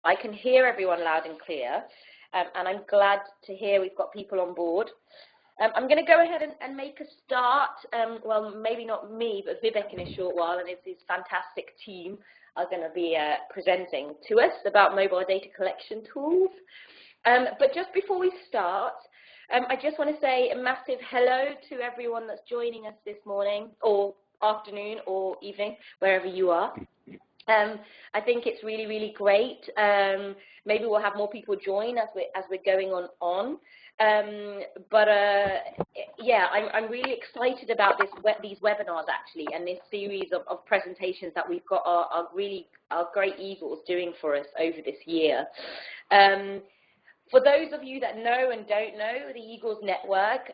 I can hear everyone loud and clear, and I'm glad to hear we've got people on board. I'm going to go ahead and make a start. Well, maybe not me, but Vibek in a short while, and his fantastic team are going to be presenting to us about mobile data collection tools. But just before we start, I just want to say a massive hello to everyone that's joining us this morning, or afternoon, or evening, wherever you are. I think it's really, really great. Maybe we'll have more people join as we're going on. Yeah, I'm really excited about these webinars actually, and this series of presentations that we've got our great Eagles doing for us over this year. For those of you that know and don't know, the Eagles Network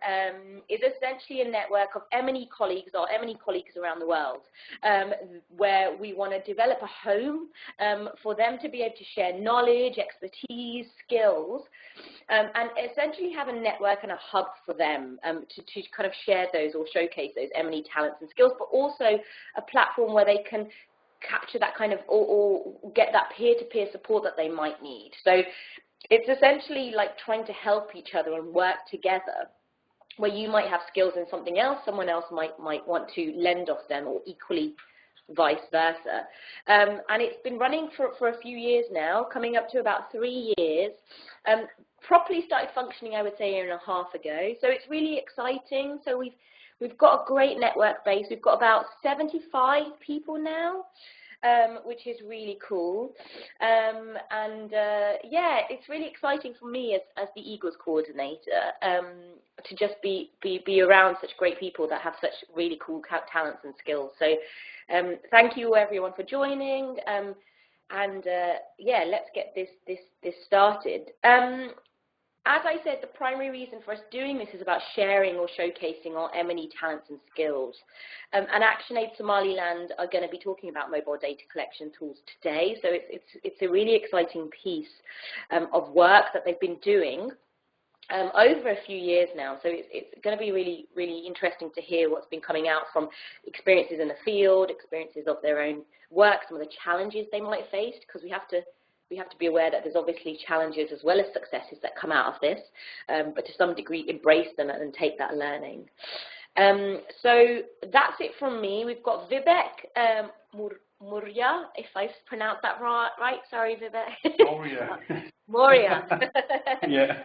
is essentially a network of M&E colleagues or M&E colleagues around the world, where we want to develop a home for them to be able to share knowledge, expertise, skills, and essentially have a network and a hub for them to kind of share those or showcase those M&E talents and skills, but also a platform where they can capture that kind of or get that peer-to-peer support that they might need. So it's essentially like trying to help each other and work together, where you might have skills in something else, someone else might want to lend off them, or equally vice versa. And it's been running for a few years now, coming up to about 3 years. Properly started functioning, I would say, a year and a half ago. So it's really exciting. So we've got a great network base. We've got about 75 people now. Which is really cool, yeah, it's really exciting for me as the Eagles coordinator to just be around such great people that have such really cool talents and skills. So thank you everyone for joining, yeah, let's get this started. As I said, the primary reason for us doing this is about sharing or showcasing our M&E talents and skills. And ActionAid Somaliland are going to be talking about mobile data collection tools today. So it's a really exciting piece of work that they've been doing over a few years now. So it's going to be really, really interesting to hear what's been coming out from experiences in the field, experiences of their own work, some of the challenges they might have faced, because we have to be aware that there's obviously challenges as well as successes that come out of this, but to some degree embrace them and take that learning. So that's it from me. We've got Vibek Maurya, if I pronounced that right. Sorry, Vibek. Maurya. Maurya. Yeah.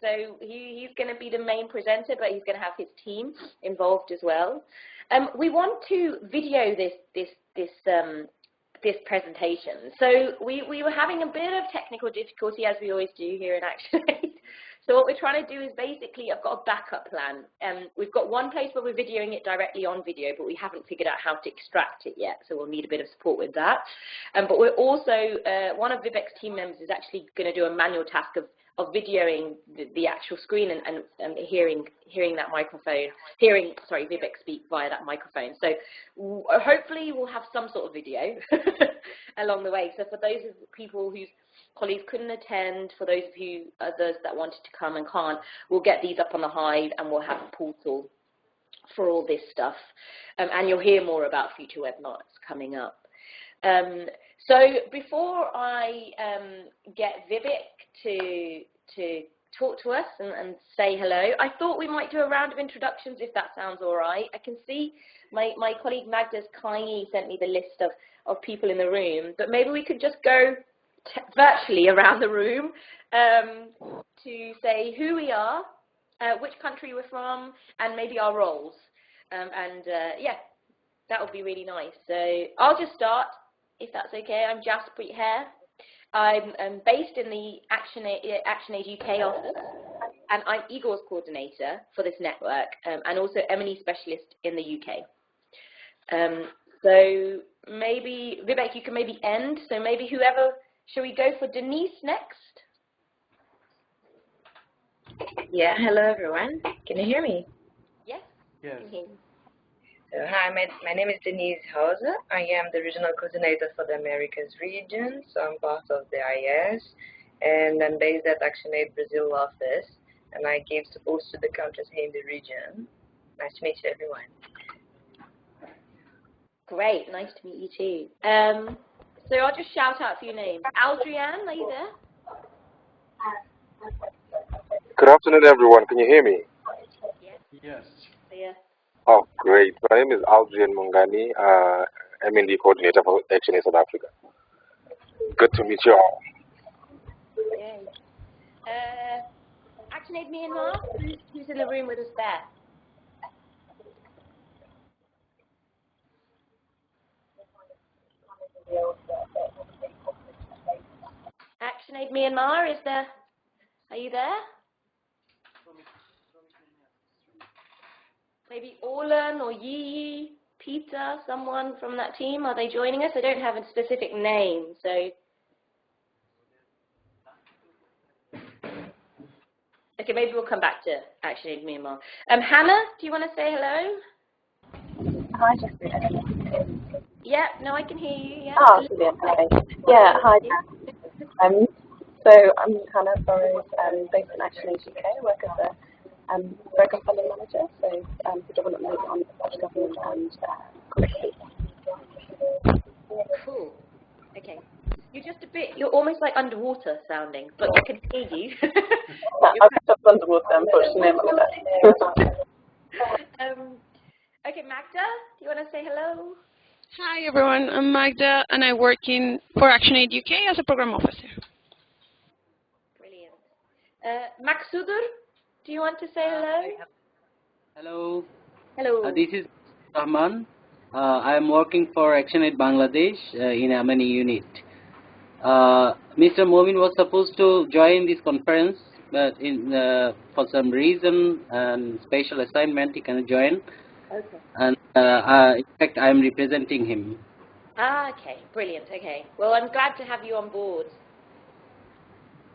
So he's going to be the main presenter, but he's going to have his team involved as well. We want to video this presentation. So we were having a bit of technical difficulty, as we always do here in ActionAid. So what we're trying to do is basically, I've got a backup plan. We've got one place where we're videoing it directly on video, but we haven't figured out how to extract it yet. So we'll need a bit of support with that. But we're also, one of Vivek's team members is actually going to do a manual task of videoing the actual screen and hearing that microphone, sorry, Vibek speak via that microphone. So hopefully we'll have some sort of video along the way. So for those of people whose colleagues couldn't attend, for those of you others that wanted to come and can't, we'll get these up on the Hive and we'll have a portal for all this stuff. And you'll hear more about future webinars coming up. So before I get Vibek to talk to us and say hello, I thought we might do a round of introductions, if that sounds all right. I can see my colleague Magda's kindly sent me the list of people in the room, but maybe we could just go virtually around the room to say who we are, which country we're from, and maybe our roles. Yeah, that would be really nice. So I'll just start, if that's okay. I'm Jaspreet Hare. I'm based in the ActionAid UK office, and I'm Eagles coordinator for this network, and also M&E specialist in the UK. So maybe, Vibek, you can maybe end. So maybe whoever, shall we go for Denise next? Yeah, hello everyone. Can you hear me? Yes. Yes. I can hear you. Hi, my name is Denise Hauser. I am the regional coordinator for the Americas region, so I'm part of the AAS, and I'm based at ActionAid Brazil office, and I give support to the countries here in the region. Nice to meet you, everyone. Great, nice to meet you too. So I'll just shout out a few names. Aldrian, are you there? Good afternoon, everyone. Can you hear me? Yes. Yes. Yeah. Oh, great. My name is Aldrian Mungani, MND coordinator for ActionAid South Africa. Good to meet you all. Yay. ActionAid Myanmar, who's in the room with us there? ActionAid Myanmar, is there? Are you there? Maybe Orlan or Yi, Peter, someone from that team, are they joining us? I don't have a specific name, so. Okay, maybe we'll come back to ActionAid Myanmar. Hannah, do you want to say hello? Hi, Jessica. Yeah, no, I can hear you. Yeah. Oh, brilliant. Hi. Yeah, hi. So I'm Hannah Burrows, based in ActionAid UK. I work as a program funding manager, so predominantly on Dutch government and policy. Cool. Okay. You're almost like underwater sounding, but I can hear you. I've stopped underwater, unfortunately. Okay, Magda, do you want to say hello? Hi everyone, I'm Magda and I work for ActionAid UK as a program officer. Brilliant. Maksudur, do you want to say hello? Hello. Hello. This is Rahman. I am working for ActionAid Bangladesh in Amani unit. Mr. Momin was supposed to join this conference, but for some reason and special assignment he cannot join. Okay. And in fact, I am representing him. Okay, brilliant. Okay. Well, I'm glad to have you on board.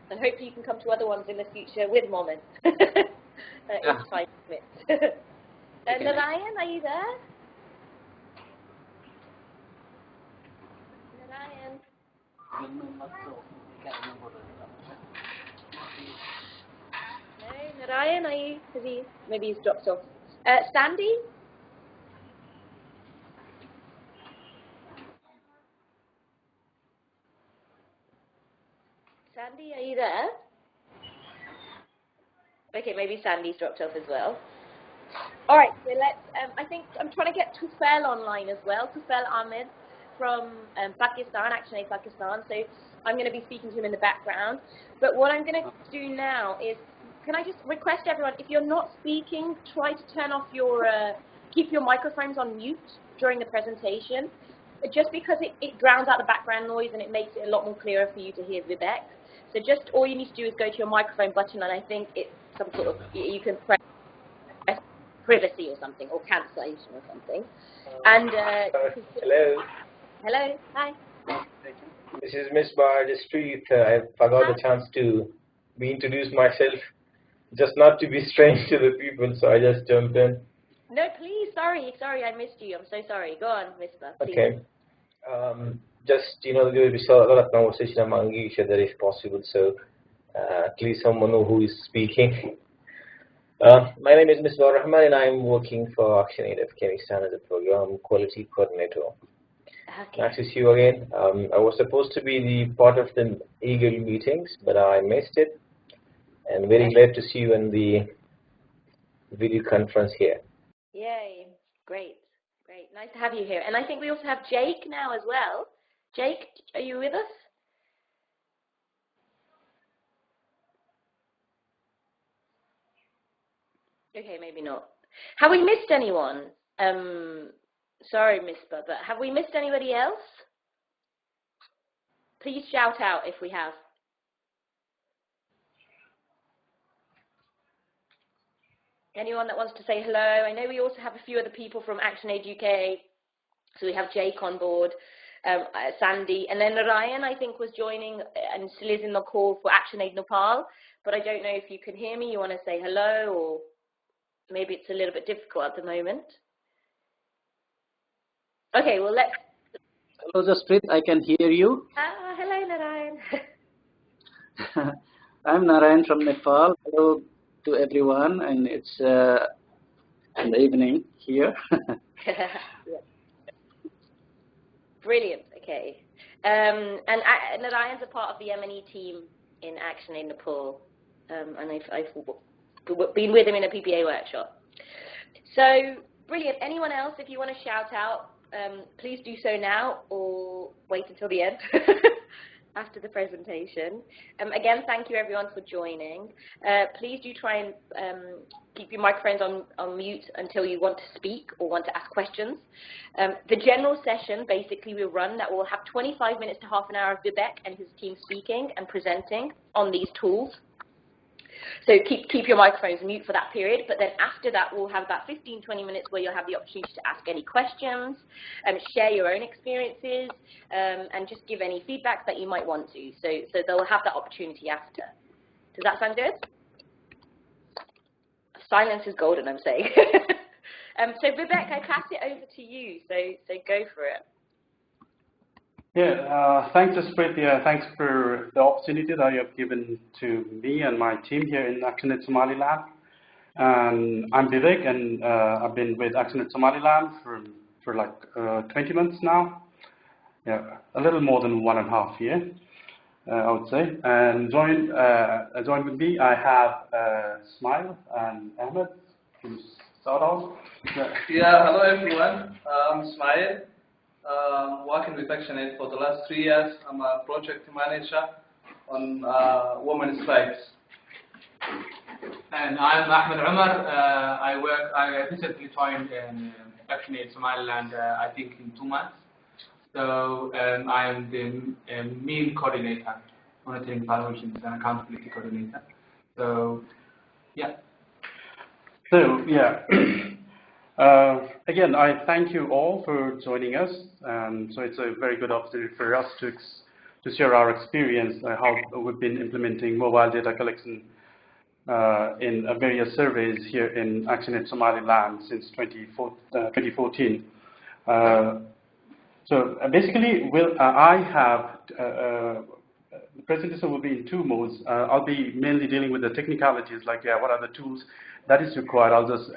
And hopefully you can come to other ones in the future with Momin. If time permits. Narayan, are you there? Narayan. No, Narayan, are you? Maybe he's dropped off. Sandy? Sandy, are you there? Okay, maybe Sandy's dropped off as well. All right, so let's, I think I'm trying to get Tufel online as well, Tufel Ahmed from Pakistan, ActionAid Pakistan, so I'm going to be speaking to him in the background. But what I'm going to do now is, can I just request everyone, if you're not speaking, try to turn off keep your microphones on mute during the presentation, just because it drowns out the background noise and it makes it a lot more clearer for you to hear Vibek. So just all you need to do is go to your microphone button, and I think it's some sort of, you can press privacy or something, or cancellation or something. And hello. Hello. Hi. This is Miss Street. I forgot the chance to be introduced myself, just not to be strange to the people, so I just jumped in. No, please. Sorry, I missed you. I'm so sorry. Go on, Mister. Okay. Just we saw a lot of conversation among each other if possible. So at least someone know who is speaking. My name is Ismail Rahman, and I'm working for ActionAid Afghanistan as a program quality coordinator. Okay. Nice to see you again. I was supposed to be the part of the Eagle meetings, but I missed it. And very glad to see you in the video conference here. Yay. Great. Nice to have you here. And I think we also have Jake now as well. Jake, are you with us? Okay, maybe not. Have we missed anyone? Sorry, Mister, but have we missed anybody else? Please shout out if we have. Anyone that wants to say hello? I know we also have a few other people from ActionAid UK. So we have Jake on board, Sandy, and then Narayan, I think, was joining and still is in the call for ActionAid Nepal. But I don't know if you can hear me. You want to say hello, or maybe it's a little bit difficult at the moment. Okay, well, let's... Hello, Jasprit, I can hear you. Hello, Narayan. I'm Narayan from Nepal. Hello to everyone, and it's in the evening here. Yeah. Brilliant, okay. And Narayan's a part of the M&E team in ActionAid Nepal, and I've been with him in a PPA workshop. So, brilliant. Anyone else, if you want to shout out, please do so now or wait until the end after the presentation. Again, thank you everyone for joining. Please do try and keep your microphones on mute until you want to speak or want to ask questions. The general session basically will run that will have 25 minutes to half an hour of Vibek and his team speaking and presenting on these tools. So keep your microphones mute for that period, but then after that we'll have about 15-20 minutes where you'll have the opportunity to ask any questions, share your own experiences, and just give any feedback that you might want to. So they'll have that opportunity after. Does that sound good? Silence is golden, I'm saying. So Vibek, I pass it over to you, so go for it. Yeah, thanks, Esprit. Yeah, thanks for the opportunity that you have given to me and my team here in ActionAid Somaliland. And I'm Vivek, and I've been with ActionAid Somaliland for like 20 months now. Yeah, a little more than 1.5 years, I would say. And joined with me, I have Ismail and Ahmed. Can you start off? Yeah, hello everyone. I'm Ismail. Working with ActionAid for the last 3 years. I'm a project manager on women's rights. And I'm Ahmed Umar. I recently joined ActionAid Somaliland, I think in 2 months. So I am the main coordinator, monitoring evaluations and accountability coordinator. So, yeah. So, yeah. Again, I thank you all for joining us. So it's a very good opportunity for us to share our experience, how we've been implementing mobile data collection in various surveys here in ActionAid Somaliland since 2014. So basically, I have the presentation will be in 2 modes. I'll be mainly dealing with the technicalities, like what are the tools that is required. I'll just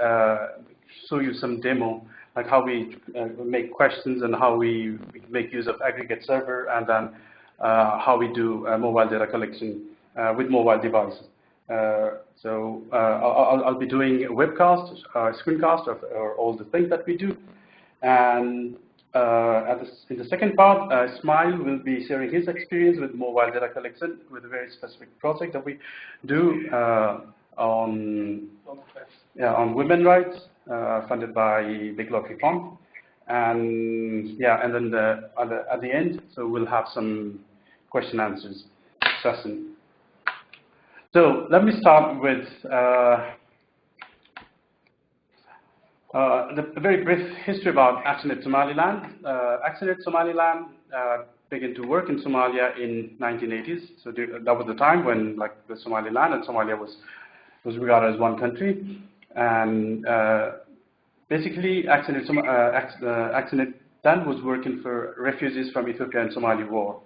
show you some demo, like how we make questions and how we make use of aggregate server, and then how we do mobile data collection with mobile devices. So I'll be doing a webcast, screencast of all the things that we do. And in the second part, Ismail will be sharing his experience with mobile data collection with a very specific project that we do on women's rights, funded by Big Lottery Fund. And yeah, and then at the end, so we'll have some question answers session. So let me start with the very brief history about ActionAid Somaliland. ActionAid Somaliland began to work in Somalia in 1980s. So that was the time when, like, the Somaliland and Somalia was regarded as one country. And basically, ActionAid then was working for refugees from Ethiopia and Somali war.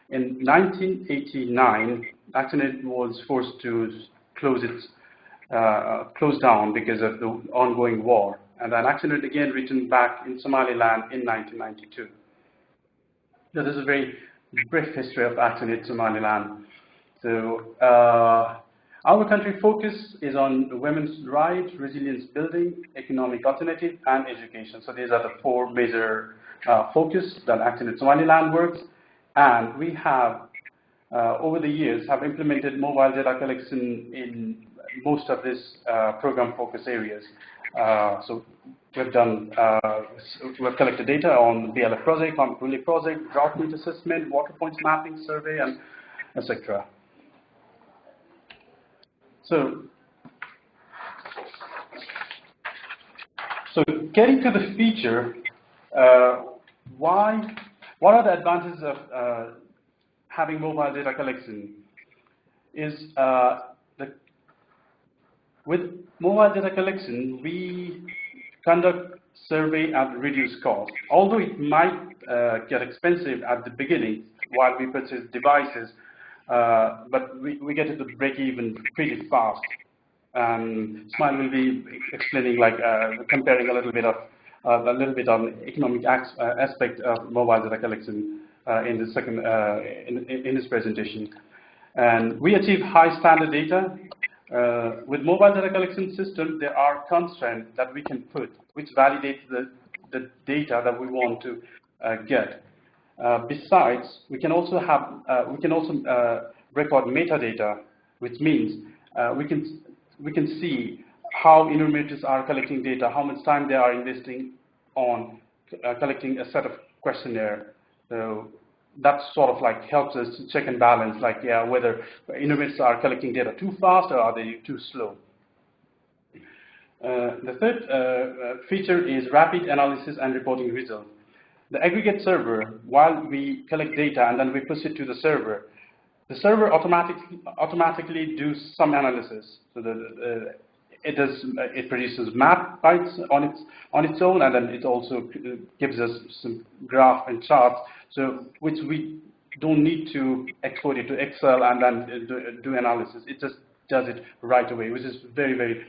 In 1989, ActionAid was forced to close down because of the ongoing war. And then ActionAid again returned back in Somaliland in 1992. So this is a very brief history of ActionAid Somaliland. So our country focus is on women's rights, resilience building, economic alternative, and education. So these are the 4 major focus that ActionAid Somaliland works. And we have, over the years, have implemented mobile data collection in most of these program focus areas. So we've done, we've collected data on BLF project, on relief project, drought needs assessment, water points mapping survey, and etc. So getting to the feature, what are the advantages of having mobile data collection? Is with mobile data collection, we conduct survey at reduced cost. Although it might get expensive at the beginning while we purchase devices, but we get it to break even pretty fast. Ismail will be explaining, like comparing a little bit on economic aspect of mobile data collection in the second in this presentation. And we achieve high standard data. With mobile data collection system, there are constraints that we can put, which validates the data that we want to get. Besides, we can also record metadata, which means we can see how enumerators are collecting data, how much time they are investing on collecting a set of questionnaire. So that sort of like helps us to check and balance, like whether enumerators are collecting data too fast or are they too slow. The third feature is rapid analysis and reporting results. The aggregate server, while we collect data and then we push it to the server automatically does some analysis. So it produces map bytes on its own, and then it also gives us some graph and charts, so which we don't need to export it to Excel and then do analysis. It just does it right away, which is very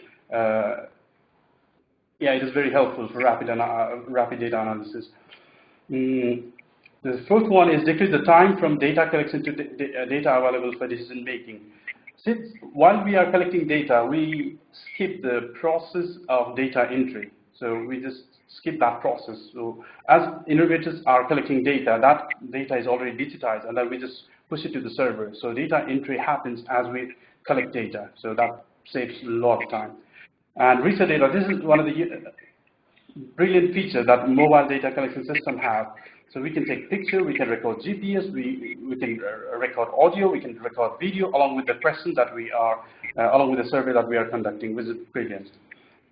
it is very helpful for rapid data analysis. The fourth one is decrease the time from data collection to data available for decision making. Since while we are collecting data, we skip the process of data entry. So we just skip that process. So as enumerators are collecting data, that data is already digitized, and then we just push it to the server. So data entry happens as we collect data. So that saves a lot of time. And research data, this is one of the brilliant features that mobile data collection system have. So we can take picture, we can record GPS, we can record audio, we can record video along with the questions that we are, along with the survey that we are conducting, which is brilliant.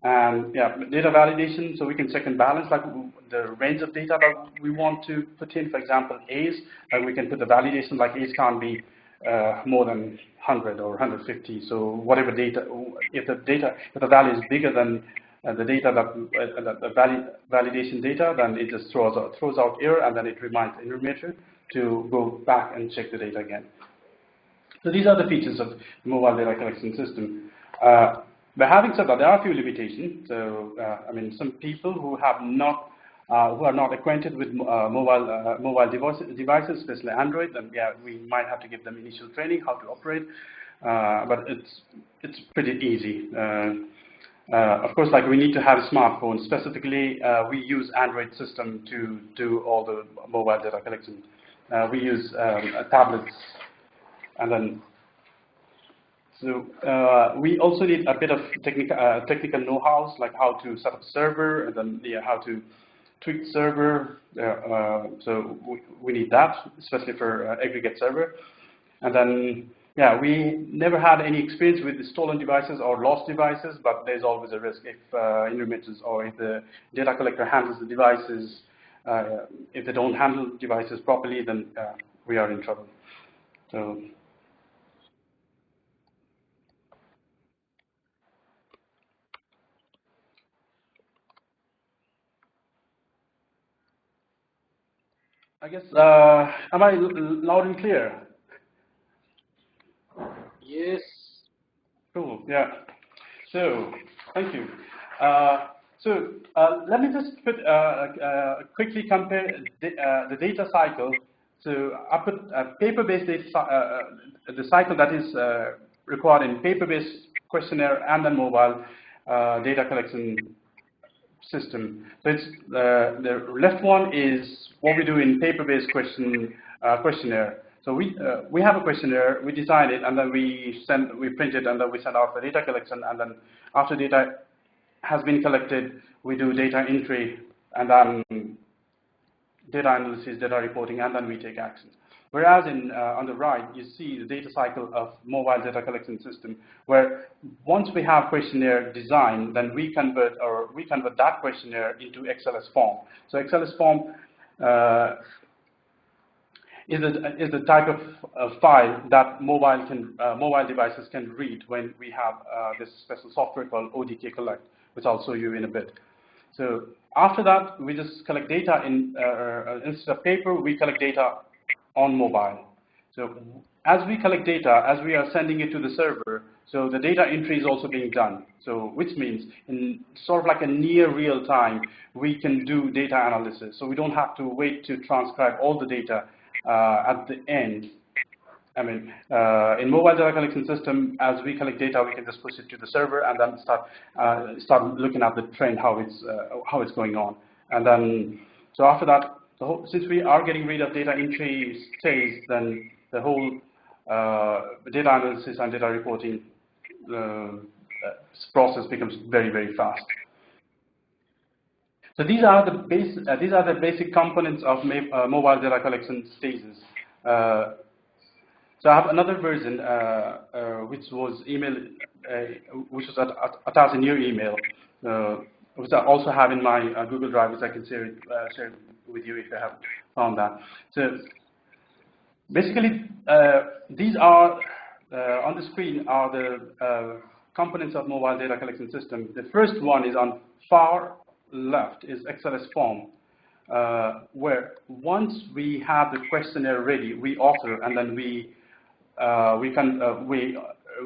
And yeah, data validation, so we can check and balance like the range of data that we want to put in. For example, A's, we can put the validation like A's can't be more than 100 or 150. So whatever data, if the value is bigger than the data the validation data, then it just throws out error, and then it reminds the enumerator to go back and check the data again. So these are the features of the mobile data collection system. But having said that, there are a few limitations. So I mean, some people who are not acquainted with mobile devices, especially Android, then yeah, we might have to give them initial training how to operate. But it's pretty easy. Of course, like we need to have a smartphone. Specifically, we use Android system to do all the mobile data collection. We use tablets, and then so we also need a bit of technical know-how, like how to set up a server, and then how to tweak server. So we need that, especially for aggregate server, and then. Yeah, we never had any experience with stolen devices or lost devices, but there's always a risk if enumerators or if the data collector handles the devices. If they don't handle devices properly, then we are in trouble. So. I guess, am I loud and clear? Yes. Cool. Yeah. So, thank you. Let me just quickly compare the data cycle. So I put paper-based data, the cycle that is required in paper-based questionnaire and then mobile data collection system. So it's the left one is what we do in paper-based questionnaire. So we have a questionnaire, we design it, and then we print it, and then we send out for data collection, and then after data has been collected, we do data entry, and then data analysis, data reporting, and then we take action. Whereas on the right, you see the data cycle of mobile data collection system, where once we have questionnaire design, then we convert that questionnaire into XLS form. So XLS form is the type of file that mobile devices can read when we have this special software called ODK Collect, which I'll show you in a bit. So after that, we just collect data instead of paper, we collect data on mobile. So as we collect data, as we are sending it to the server, so the data entry is also being done. So which means in sort of like a near real time, we can do data analysis. So we don't have to wait to transcribe all the data at the end. I mean, in mobile data collection system, as we collect data, we can just push it to the server and then start looking at the trend, how it's going on. And then, so after that, since we are getting rid of data entry stage, then the whole data analysis and data reporting process becomes very, very fast. So these are the basic components of mobile data collection stages. So I have another version which was attached in your email, which I also have in my Google Drive, which I can share with you if you have found that. So basically, these are on the screen are the components of mobile data collection system. The first one is on far left is XLS form, where once we have the questionnaire ready, we author and then we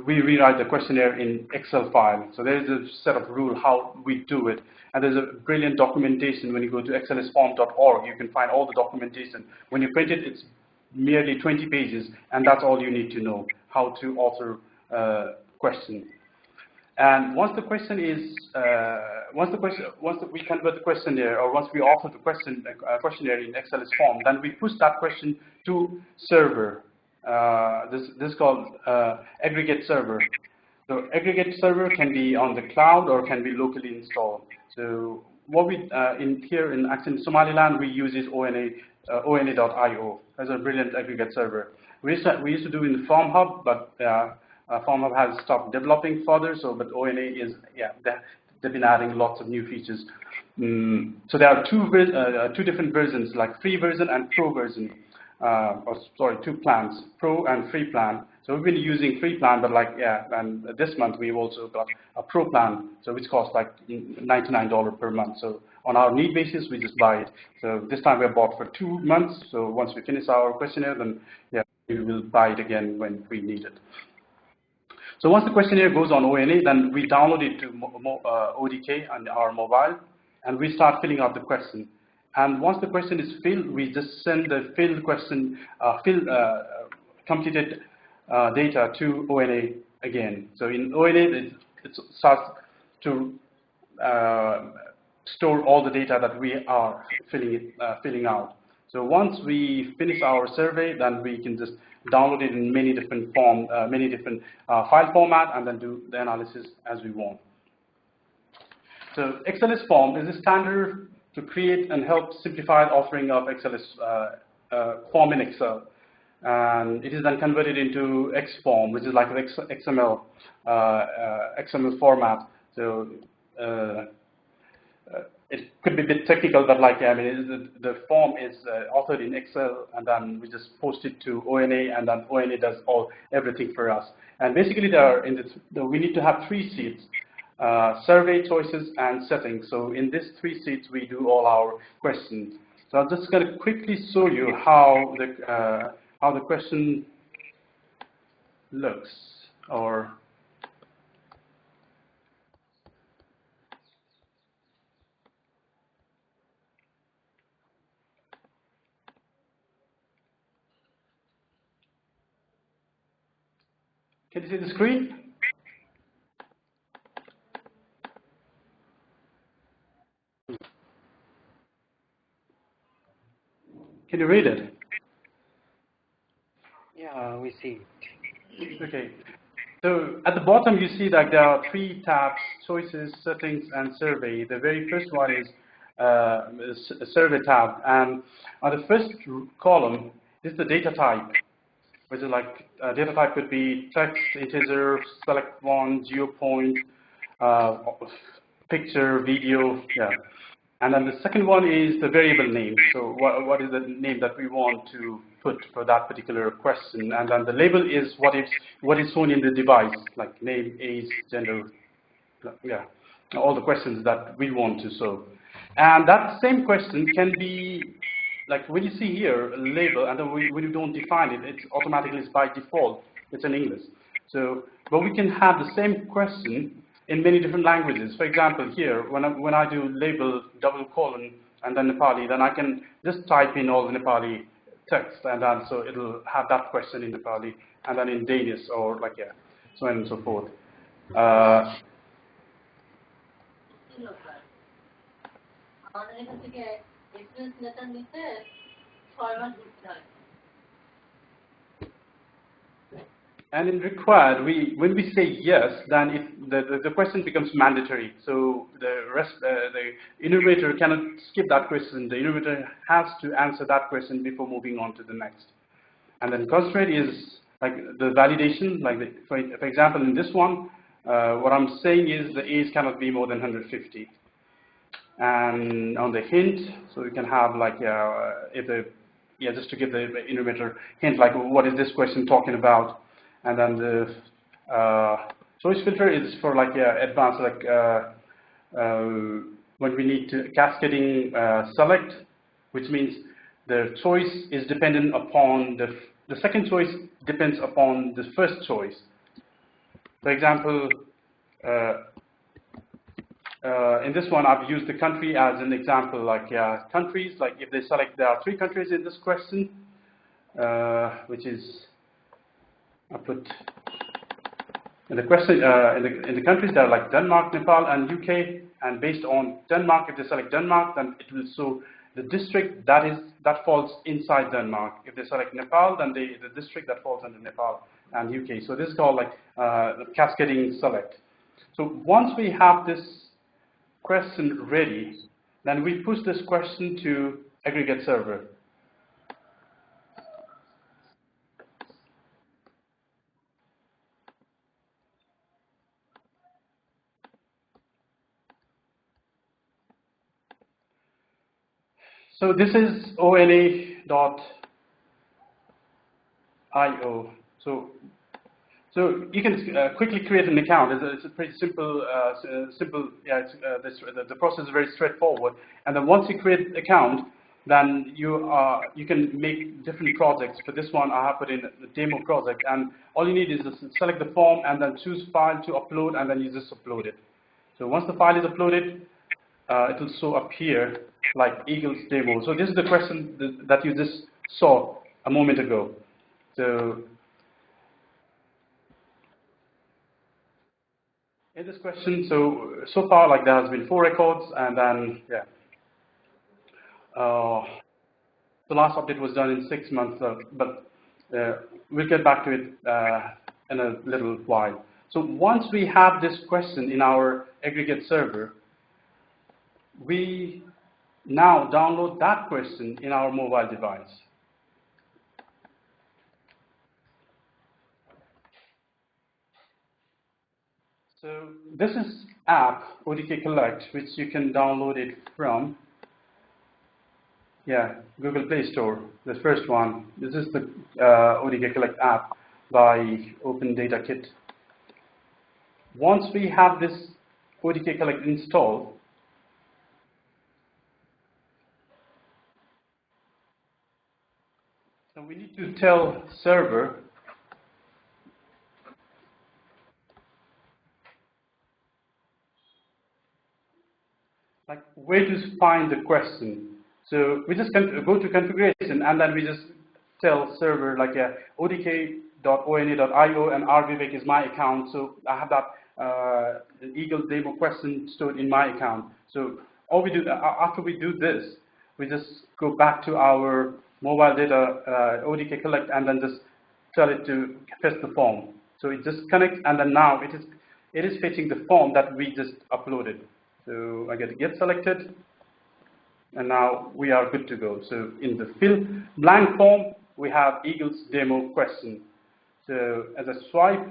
rewrite the questionnaire in Excel file. So there is a set of rules how we do it, and there's a brilliant documentation. When you go to xlsform.org, you can find all the documentation. When you print it, it's merely 20 pages, and that's all you need to know how to author question. And once the question is, once we convert the questionnaire, or once we author the questionnaire in XLS form, then we push that question to server. This is called aggregate server. So aggregate server can be on the cloud or can be locally installed. So what we here in ActionAid Somaliland, we use is ona.io as a brilliant aggregate server. We used to do in the Form Hub, but Form Hub has stopped developing further. So, but ONA is they've been adding lots of new features. So there are two different versions, like free version and pro version. Two plans, pro and free plan. So we've been using free plan, but and this month we've also got a pro plan, so which costs like $99 per month. So on our need basis, we just buy it. So this time we're bought for 2 months. So once we finish our questionnaire, then we will buy it again when we need it. So once the questionnaire goes on ONA, then we download it to ODK on our mobile, and we start filling out the question. And once the question is filled, we just send the filled question, completed data to ONA again. So in ONA, it starts to store all the data that we are filling out. So once we finish our survey, then we can just download it in many different file format, and then do the analysis as we want. So XLS form is a standard to create and help simplify the authoring of XLS form in Excel. And it is then converted into XForm, which is like an XML format. So it could be a bit technical, but the form is authored in Excel, and then we just post it to ONA, and then ONA does everything for us. And basically, we need to have 3 sheets. Survey, choices, and settings. So in these 3 sheets, we do all our questions. So I'm just going to quickly show you how the question looks. Or can you see the screen? Can you read it? Yeah, we see it. Okay. So at the bottom, you see that there are 3 tabs: choices, settings, and survey. The very first one is a survey tab. And on the first column is the data type, which is like data type could be text, integer, select one, geopoint, picture, video. And then the second one is the variable name. So what is the name that we want to put for that particular question? And then the label is what is shown in the device, like name, age, gender, all the questions that we want to show. And that same question can be, like when you see here, a label, and then when you don't define it, it's automatically, by default, it's in English. So, but we can have the same question in many different languages. For example, here, when I do label : and then Nepali, then I can just type in all the Nepali text, and then so it'll have that question in Nepali, and then in Danish, or like, yeah, so on and so forth. And in required, when we say yes, then the question becomes mandatory. So the innovator cannot skip that question. The innovator has to answer that question before moving on to the next. And then constraint is like the validation. Like for example, in this one, what I'm saying is the age cannot be more than 150. And on the hint, so you can have like just to give the innovator hint, like what is this question talking about. And then the choice filter is for like advanced, like when we need to cascading select, which means the choice is dependent upon the second choice depends upon the first choice. For example, in this one, I've used the country as an example. Like countries, like if they select, there are 3 countries in this question, which is I put in the question in the countries that are like Denmark, Nepal, and UK. And based on Denmark, if they select Denmark, then it will show the district that falls inside Denmark. If they select Nepal, then the district that falls under Nepal and UK. So this is called like the cascading select. So once we have this question ready, then we push this question to aggregate server. So this is ona.io. So you can quickly create an account. It's a pretty simple. The process is very straightforward. And then once you create an account, then you can make different projects. For this one, I have put in the demo project, and all you need is to select the form and then choose file to upload, and then you just upload it. So once the file is uploaded, it will show up here like Eagle's demo. So this is the question that you just saw a moment ago. So in this question, so far like there has been 4 records, and then the last update was done in 6 months, but we'll get back to it in a little while. So once we have this question in our aggregate server, we now download that question in our mobile device. So this is app ODK Collect, which you can download it from Google Play Store, the first one. This is the ODK Collect app by Open Data Kit. Once we have this ODK Collect installed, so we need to tell server like where to find the question. So we just go to configuration, and then we just tell server like odk.ona.io, and rvivek is my account. So I have that Eagle demo question stored in my account. So all we do after we do this, we just go back to our mobile data ODK Collect, and then just tell it to fetch the form. So it just connects, and then now it is fetching the form that we just uploaded. So I get selected, and now we are good to go. So in the fill blank form, we have Eagle's demo question. So as I swipe,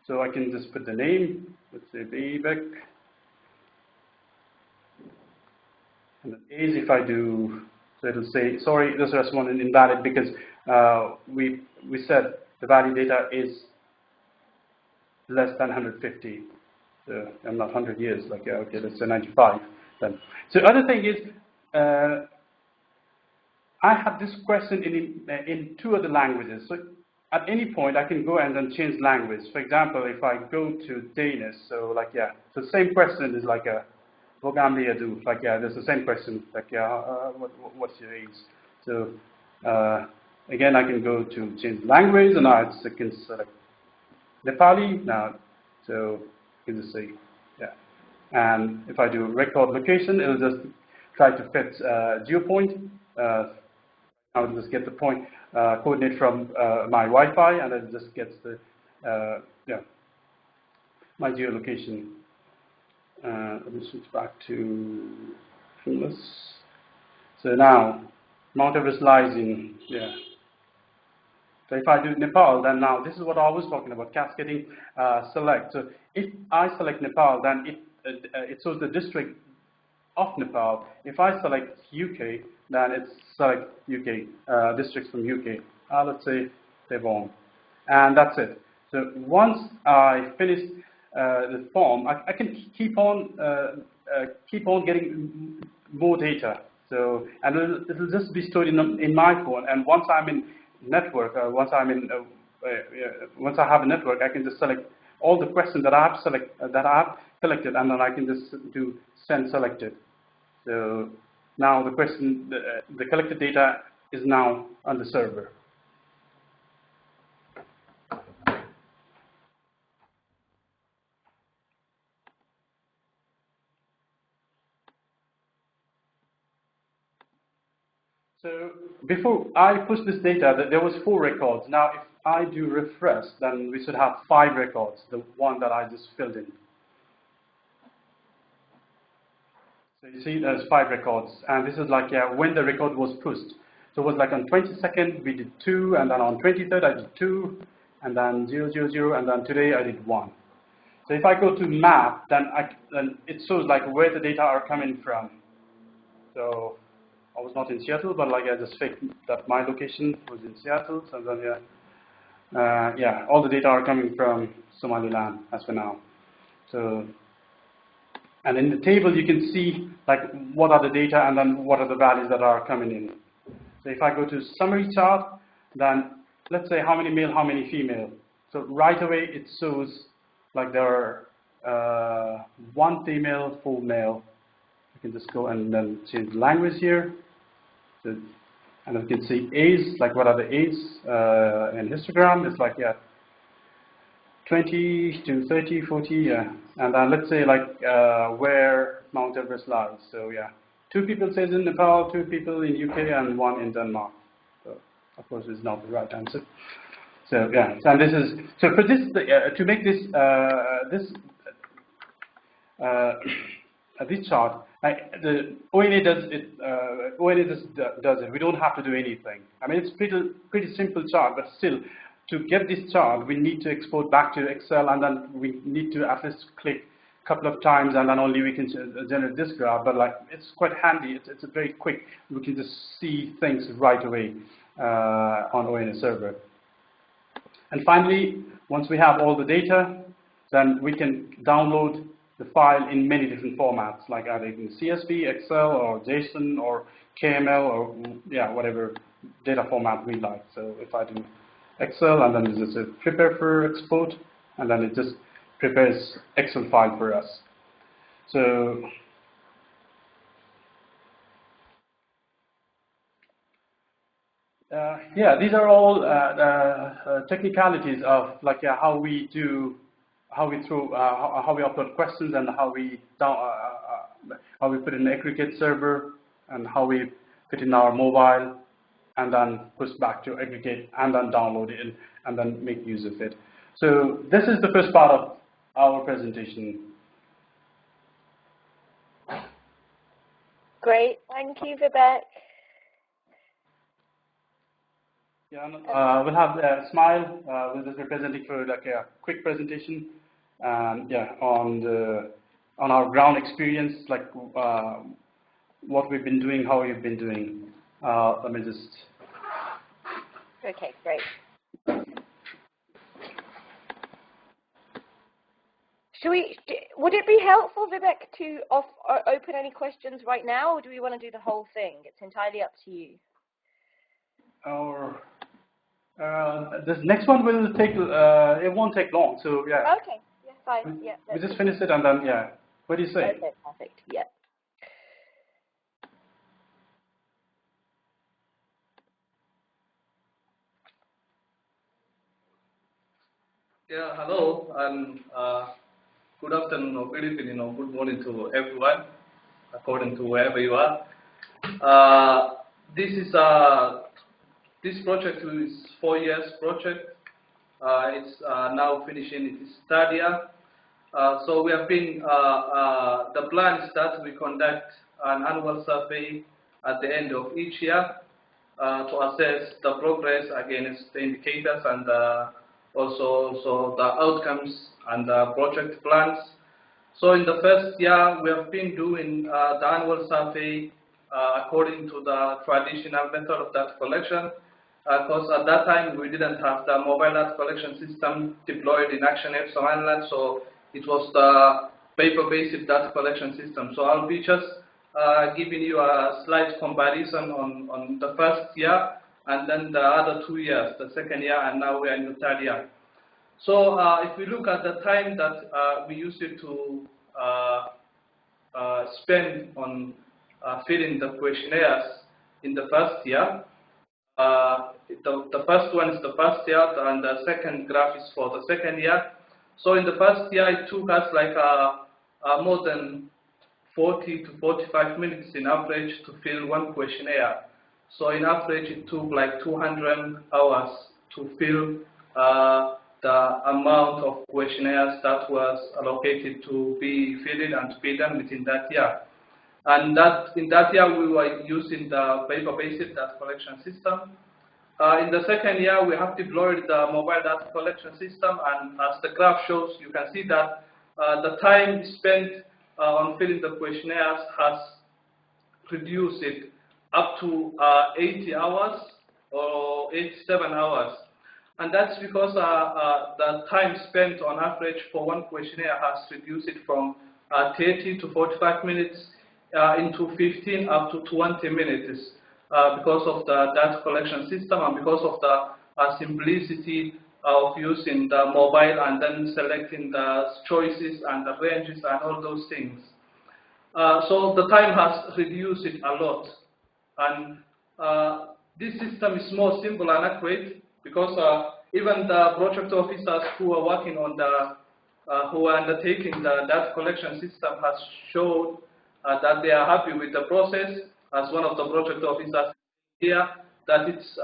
so I can just put the name, let's say Vibek, and the age if I do, so it'll say, sorry, this respondent invalid, because we said the valid data is less than 150. So I'm not 100 years, like, okay, let's say 95 then. So the other thing is, I have this question in 2 other languages. So at any point, I can go and then change language. For example, if I go to Danish, so like, so the same question is like hvor gammel er du? Like, there's the same question, like, what's your age? So Again, I can go to change language, and I can select Nepali now. So you can just say, yeah. And if I do record location, it'll just try to fit geopoint. I'll just get the point coordinate from my Wi-Fi, and it just gets the my geolocation. Let me switch back to Finless. So now Mount Everest lies in So if I do Nepal, then now this is what I was talking about, cascading select. So if I select Nepal, then it shows the district of Nepal. If I select UK, then it's select UK, districts from UK. Let's say Devon. And that's it. So once I finish the form, I can keep on getting more data. So, and it'll just be stored in my phone. And once I'm in network, once I have a network, I can just select all the questions that I have collected, and then I can just do send selected. So now the collected data is now on the server. So before I push this data, there was 4 records. Now if I do refresh, then we should have 5 records, the one that I just filled in. So you see there's 5 records, and this is like when the record was pushed. So it was like on 22nd we did 2, and then on 23rd I did 2, and then 0, 0, 0, and then today I did 1. So if I go to map, then it shows like where the data are coming from. So I was not in Seattle, but like I just faked that my location was in Seattle. So then all the data are coming from Somaliland as for now. So, and in the table you can see like what are the data and then what are the values that are coming in. So if I go to summary chart, then let's say how many male, how many female. So right away it shows like there are 1 female, 4 male. You can just go and then change the language here. So, and you can see age, like what are the age in histogram. It's like 20 to 30, 40, and then let's say like where Mount Everest lies. So 2 people says in Nepal, 2 people in UK, and 1 in Denmark. So of course it's not the right answer. So and this is for this to make this this chart. The ONA does it. ONA does it. We don't have to do anything. I mean, it's pretty simple chart, but still, to get this chart, we need to export back to Excel, and then we need to at least click a couple of times, and then only we can generate this graph. But like, it's quite handy. It's very quick. We can just see things right away on ONA server. And finally, once we have all the data, then we can download the file in many different formats, like either in CSV, Excel, or JSON, or KML, or whatever data format we like. So if I do Excel, and then this is a prepare for export, and then it just prepares Excel file for us. So these are all technicalities of like how we do. How we upload questions, and how we put in an aggregate server, and how we put in our mobile, and then push back to aggregate, and then download it, and then make use of it. So this is the first part of our presentation. Great, thank you, Vibek. We'll have Ismail will just be presenting for like a quick presentation. On our ground experience, like what we've been doing, how we've been doing. Let me just. Okay, great. Would it be helpful, Vibek, to open any questions right now, or do we want to do the whole thing? It's entirely up to you. Or this next one will take. It won't take long. So yeah. Okay. Fine. Yeah. We just finish it, and then What do you say? Okay, perfect. Yeah. Yeah, hello, and good afternoon or good evening or good morning to everyone, according to wherever you are. This project is 4 years project. It's now finishing its third year. So we have been, the plan is that we conduct an annual survey at the end of each year to assess the progress against the indicators and also the outcomes and the project plans. So in the first year, we have been doing the annual survey according to the traditional method of data collection, because at that time we didn't have the mobile data collection system deployed in ActionAid Somaliland, so it was the paper-based data collection system. So I'll be just giving you a slight comparison on the first year and then the other 2 years, the second year, and now we are in the third year. So if we look at the time that we used it to spend on filling the questionnaires in the first year, the first one is the first year and the second graph is for the second year. So in the first year it took us like more than 40 to 45 minutes in average to fill one questionnaire. So in average it took like 200 hours to fill the amount of questionnaires that was allocated to be filled and to be done within that year. And in that year we were using the paper-based data collection system. In the second year we have deployed the mobile data collection system, and as the graph shows, you can see that the time spent on filling the questionnaires has reduced it up to 80 hours or 87 hours. And that's because the time spent on average for one questionnaire has reduced it from 30 to 45 minutes into 15 up to 20 minutes because of the data collection system and because of the simplicity of using the mobile and then selecting the choices and the ranges and all those things. So the time has reduced it a lot. And this system is more simple and accurate because even the project officers who are working on who are undertaking the data collection system has shown that they are happy with the process. As one of the project officers here, that it's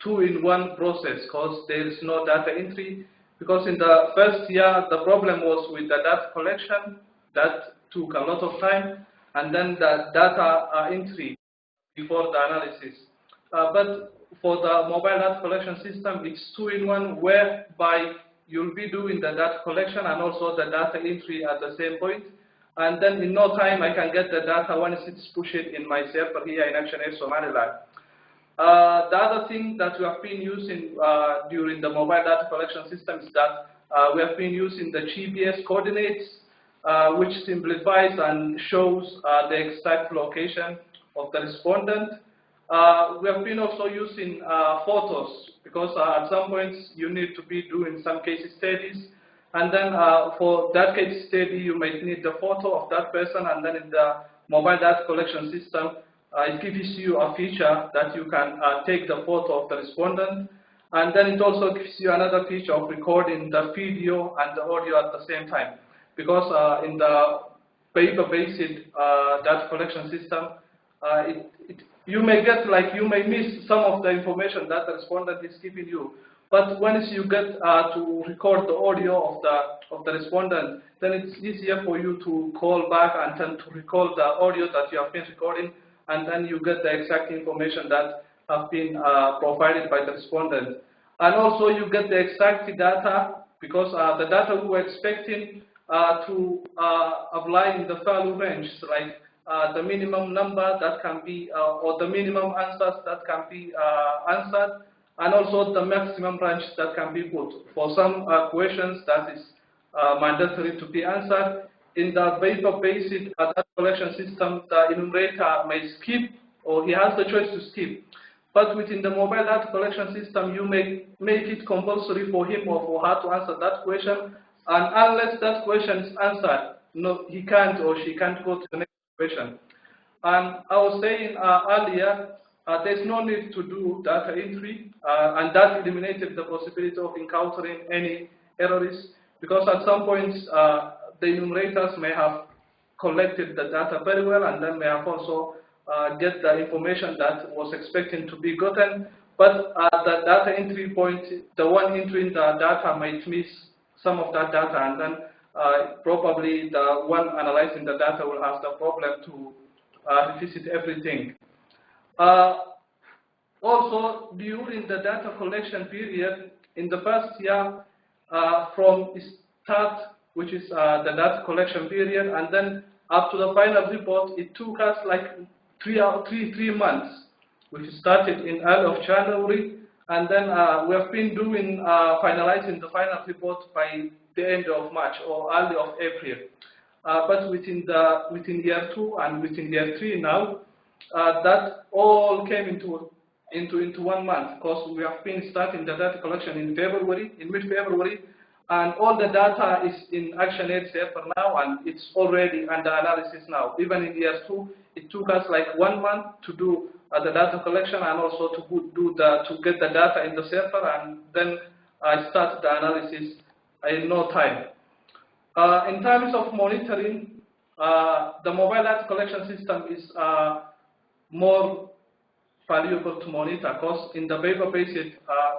two-in-one process because there is no data entry. Because in the first year, the problem was with the data collection. That took a lot of time, and then the data entry before the analysis. But for the mobile data collection system, it's two-in-one, whereby you'll be doing the data collection and also the data entry at the same point. And then in no time, I can get the data once it's pushed in my server here in ActionAid Somaliland. The other thing that we have been using during the mobile data collection system is that we have been using the GPS coordinates, which simplifies and shows the exact location of the respondent. We have been also using photos because at some points you need to be doing some case studies. And then for that case study, you might need the photo of that person, and then in the mobile data collection system, it gives you a feature that you can take the photo of the respondent, and then it also gives you another feature of recording the video and the audio at the same time. Because in the paper-based data collection system, you may get you may miss some of the information that the respondent is giving you. But once you get to record the audio of the respondent, then it's easier for you to call back and then to record the audio that you have been recording, and then you get the exact information that have been provided by the respondent. And also you get the exact data because the data we were expecting to apply in the value range, like the minimum number that can be, or the minimum answers that can be answered, and also the maximum range that can be put. For some questions that is mandatory to be answered. In the paper-based data collection system, the enumerator may skip, or he has the choice to skip. But within the mobile data collection system, you may make it compulsory for him or for her to answer that question, and unless that question is answered, no, he can't or she can't go to the next question. And I was saying earlier, there's no need to do data entry and that eliminated the possibility of encountering any errors, because at some points the enumerators may have collected the data very well, and then may have also get the information that was expected to be gotten, but at the data entry point, the one entering the data might miss some of that data, and then probably the one analyzing the data will have the problem to revisit everything. Also, during the data collection period, in the first year, from start, which is the data collection period, and then up to the final report, it took us like three months, which started in early of January, and then we have been doing finalizing the final report by the end of March or early of April. But within year 2 and within year 3 now, that all came into 1 month, because we have been starting the data collection in mid-February, and all the data is in ActionAid server now, and it's already under analysis now. Even in year 2, it took us like 1 month to do the data collection, and also to get the data in the server, and then I start the analysis in no time. In terms of monitoring, the mobile data collection system is more valuable to monitor, because in the paper-based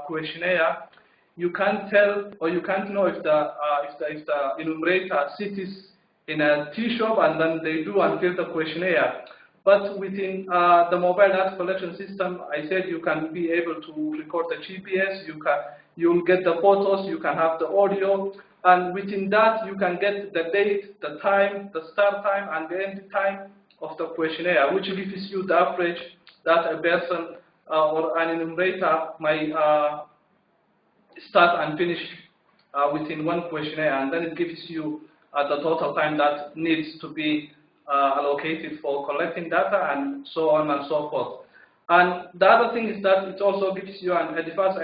questionnaire, you can't tell or you can't know if the enumerator sits in a tea shop and then they do and fill the questionnaire. But within the mobile data collection system, I said you can be able to record the GPS, you'll get the photos, you can have the audio, and within that you can get the date, the time, the start time, and the end time of the questionnaire, which gives you the average that a person or an enumerator might start and finish within one questionnaire, and then it gives you the total time that needs to be allocated for collecting data, and so on and so forth. And the other thing is that it also gives you a device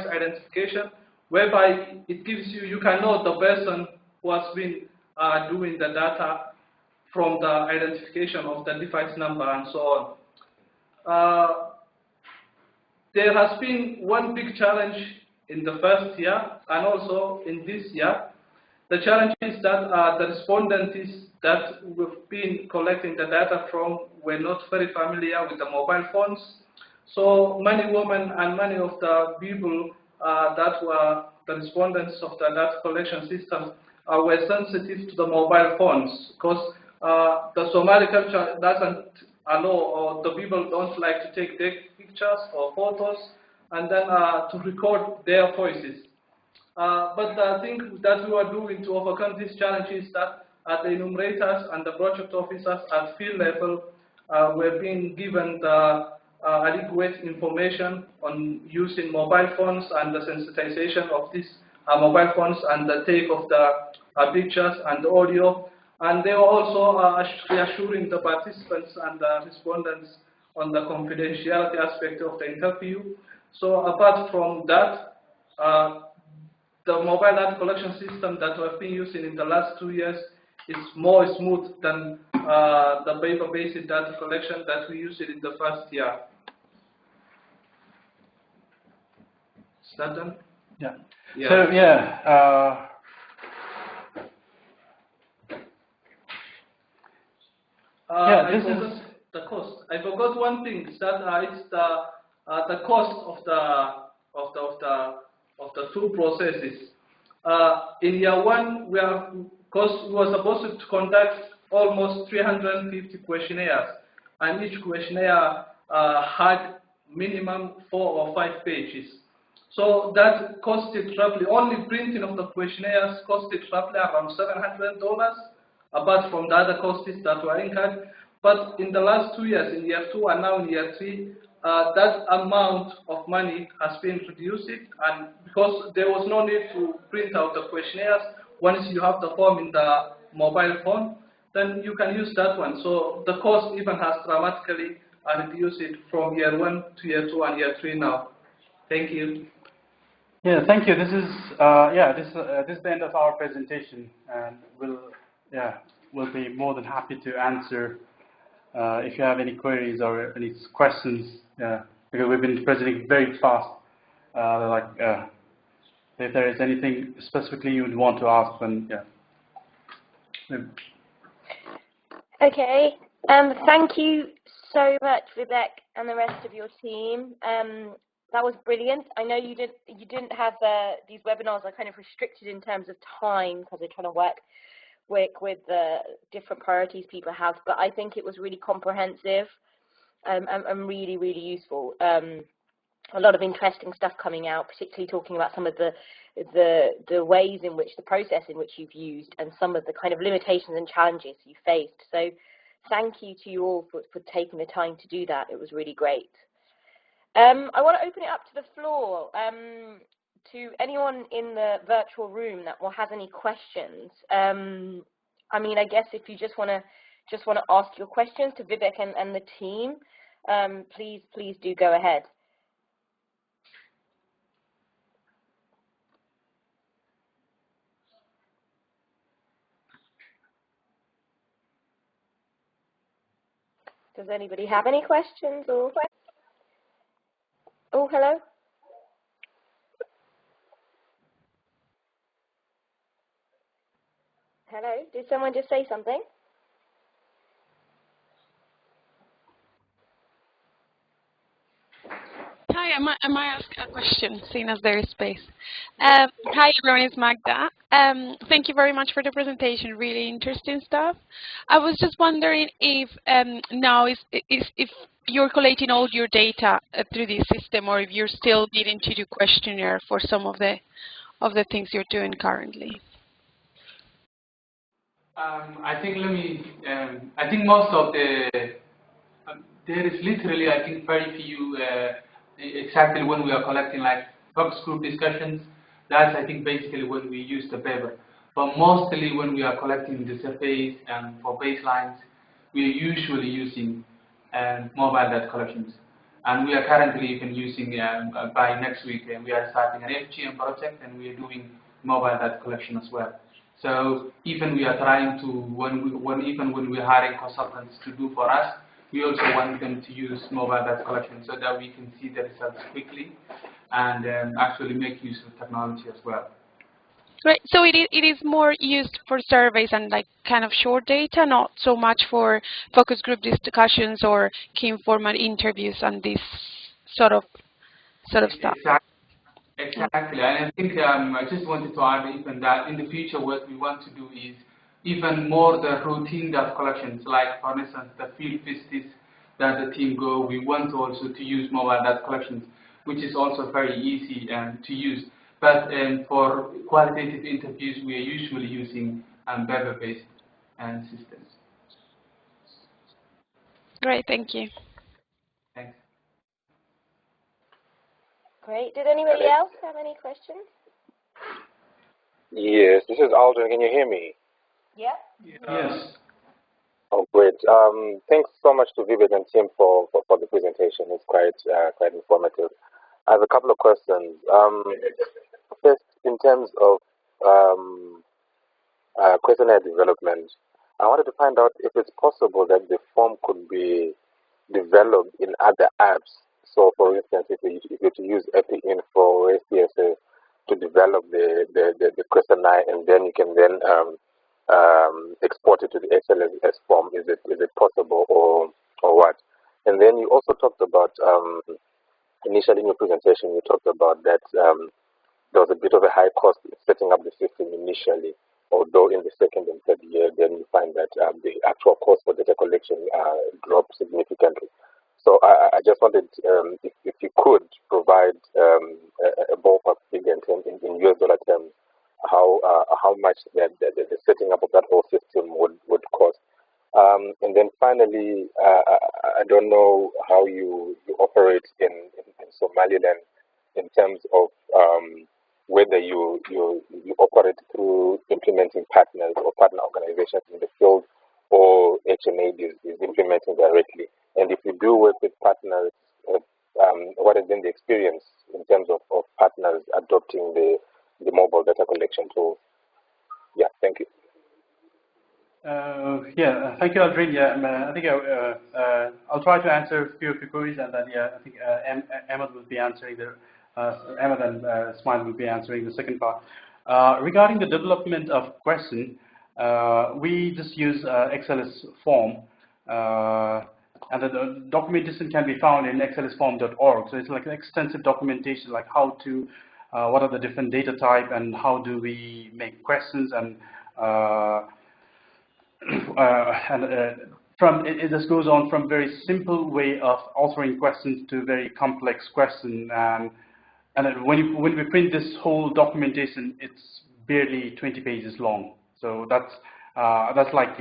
identification, whereby it gives you can know the person who has been doing the data from the identification of the device number and so on. There has been one big challenge in the first year and also in this year. The challenge is that the respondents that we've been collecting the data from were not very familiar with the mobile phones. So many women and many of the people that were the respondents of the data collection system were sensitive to the mobile phones, because the Somali culture doesn't allow, or the people don't like to take their pictures or photos and then to record their voices. But the thing that we are doing to overcome this challenge is that the enumerators and the project officers at field level were being given the adequate information on using mobile phones and the sensitization of these mobile phones and the take of the pictures and the audio. And they were also reassuring the participants and the respondents on the confidentiality aspect of the interview. So apart from that, the mobile data collection system that we have been using in the last 2 years is more smooth than the paper-based data collection that we used in the first year. Is that done? Yeah. Yeah. So yeah. This is the cost. I forgot one thing. Is that it's the cost of the two processes. In year 1, we were supposed to conduct almost 350 questionnaires, and each questionnaire had minimum 4 or 5 pages. So that costed roughly, only printing of the questionnaires costed roughly around $700, apart from the other costs that were incurred. But in the last 2 years, in year 2 and now in year 3, that amount of money has been reduced, and because there was no need to print out the questionnaires, once you have the form in the mobile phone, then you can use that one. So the cost even has dramatically reduced from year 1 to year 2 and year 3 now. Thank you. Yeah, thank you. This is this is the end of our presentation, and we'll be more than happy to answer if you have any queries or any questions. because we've been presenting very fast. If there is anything specifically you would want to ask, then yeah. Okay. Thank you so much, Vibek, and the rest of your team. That was brilliant. I know you didn't have these webinars are kind of restricted in terms of time because they're trying to work with the different priorities people have, but I think it was really comprehensive and really, really useful. A lot of interesting stuff coming out, particularly talking about some of the ways in which the process in which you've used and some of the kind of limitations and challenges you faced. So thank you to you all for taking the time to do that. It was really great. I want to open it up to the floor, to anyone in the virtual room that has any questions. I mean, I guess if you just want to ask your questions to Vibek and the team, please do go ahead. Does anybody have any questions or? Oh, hello. Hello. Did someone just say something? Hi, I might ask a question, seeing as there is space. Hi, everyone, it's Magda. Thank you very much for the presentation, really interesting stuff. I was just wondering if now if you're collating all your data through this system, or if you're still needing to do questionnaire for some of the things you're doing currently. I think most of there is literally, I think, very few exactly when we are collecting like focus group discussions. That's, I think, basically when we use the paper. But mostly when we are collecting the surveys and for baselines, we are usually using mobile data collections. And we are currently even using, by next week, we are starting an FGM project, and we are doing mobile data collection as well. So even we are trying to, even when we're hiring consultants to do for us, we also want them to use mobile data collection so that we can see the results quickly and actually make use of technology as well. Right. So it is more used for surveys and like kind of short data, not so much for focus group discussions or key informant interviews and this sort of stuff. Exactly. And I think I just wanted to add even that in the future what we want to do is even more the routine data collections, like for instance the field visits that the team go. We want also to use mobile data collections, which is also very easy to use. But for qualitative interviews, we are usually using web-based systems. Great, thank you. Thanks. Great. Did anybody else have any questions? Yes, this is Aldrin. Can you hear me? Yeah. Yes. Oh, great. Thanks so much to Vibek and team for the presentation. It's quite informative. I have a couple of questions. First, in terms of questionnaire development, I wanted to find out if it's possible that the form could be developed in other apps. So, for instance, if you were to use EpiInfo or SPSS to develop the questionnaire, and then you can then export it to the XLS form, is it possible or what? And then you also talked about initially in your presentation, you talked about that there was a bit of a high cost in setting up the system initially, although in the second and third year, then you find that the actual cost for data collection dropped significantly. So I just wanted, if you could provide a ballpark figure in US dollar terms, how much the setting up of that whole system would cost. And then finally, I don't know how you operate in Somaliland in terms of whether you operate through implementing partners or partner organizations in the field, or ActionAid is implementing directly. And if you do work with partners, what has been the experience in terms of partners adopting the mobile data collection tool? Yeah, thank you. Thank you, Aldrin. I think I'll try to answer a few of your queries, and then I think Ahmed will be answering Ahmed and Ismail will be answering the second part. Regarding the development of question, we just use XLS form, and the documentation can be found in xlsform.org. So it's like an extensive documentation, like how to, what are the different data type, and how do we make questions, and this goes on from very simple way of answering questions to very complex question, and when we print this whole documentation, it's barely 20 pages long. So that's like